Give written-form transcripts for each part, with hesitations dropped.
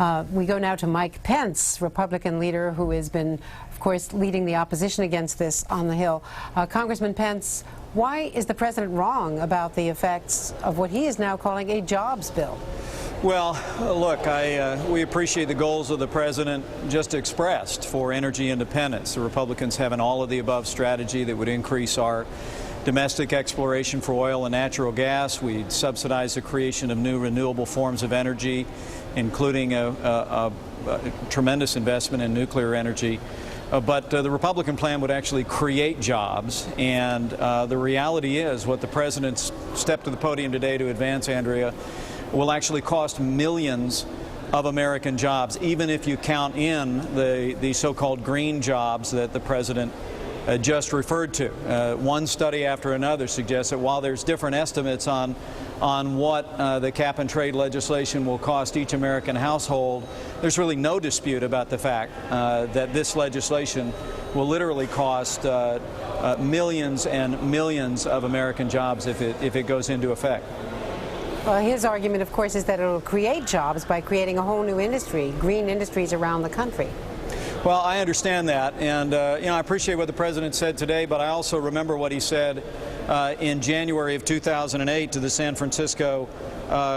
We go now to Mike Pence, Republican leader who has been, of course, leading the opposition against this on the Hill. Congressman Pence, why is the president wrong about the effects of what he is now calling a jobs bill? Well, look, we appreciate the goals of the president just expressed for energy independence. The Republicans have an all-of-the-above strategy that would increase our domestic exploration for oil and natural gas. We'd subsidize the creation of new renewable forms of energy, including a tremendous investment in nuclear energy. But the Republican plan would actually create jobs, and the reality is what the president stepped to the podium today to advance, Andrea, will actually cost millions of American jobs, even if you count in the so-called green jobs that the president just referred to. One study after another suggests that while there's different estimates on what the cap-and-trade legislation will cost each American household, there's really no dispute about the fact that this legislation will literally cost millions and millions of American jobs if it goes into effect. Well, his argument, of course, is that it will create jobs by creating a whole new industry, green industries around the country. Well, I understand that, and I appreciate what the president said today, but I also remember what he said in January of 2008 to the San Francisco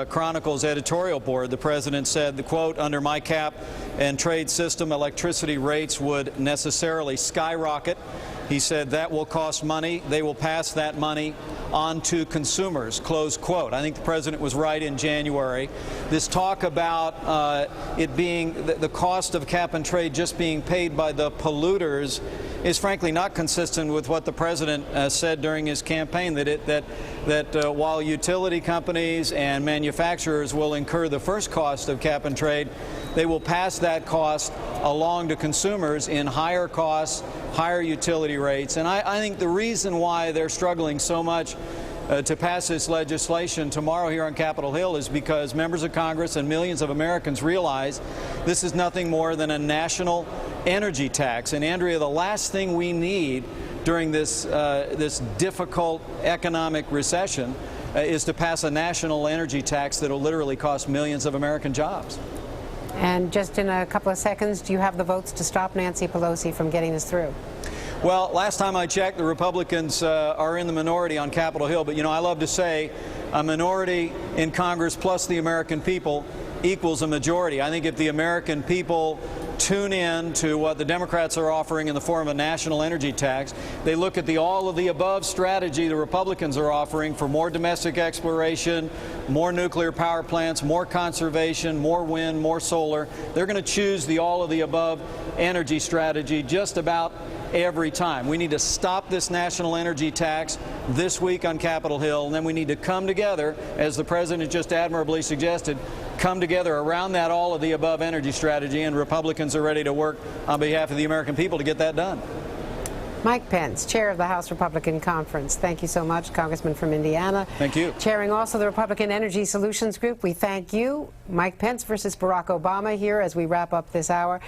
Chronicle's editorial board. The president said, the quote, "Under my cap and trade system, electricity rates would necessarily skyrocket." He said that will cost money. They will pass that money on to consumers, close quote. I think the president was right in January. This talk about it being the cost of cap and trade just being paid by the polluters is frankly not consistent with what the president said during his campaign, that while utility companies and manufacturers will incur the first cost of cap and trade, they will pass that cost along to consumers in higher costs, higher utility rates. And I think the reason why they're struggling so much to pass this legislation tomorrow here on Capitol Hill is because members of Congress and millions of Americans realize this is nothing more than a national energy tax. And Andrea, the last thing we need during this difficult economic recession is to pass a national energy tax that will literally cost millions of American jobs. And just in a couple of seconds, do you have the votes to stop Nancy Pelosi from getting this through? Well, last time I checked, the Republicans are in the minority on Capitol Hill. But, I love to say a minority in Congress plus the American people equals a majority. I think if the American people tune in to what the Democrats are offering in the form of a national energy tax, they look at the all-of-the-above strategy the Republicans are offering for more domestic exploration, more nuclear power plants, more conservation, more wind, more solar, they're going to choose the all-of-the-above energy strategy just about every time. We need to stop this national energy tax this week on Capitol Hill, and then we need to come together, as the president just admirably suggested, come together around that all-of-the-above energy strategy, and Republicans are ready to work on behalf of the American people to get that done. Mike Pence, chair of the House Republican Conference. Thank you so much, Congressman from Indiana. Thank you. Chairing also the Republican Energy Solutions Group. We thank you. Mike Pence versus Barack Obama here as we wrap up this hour.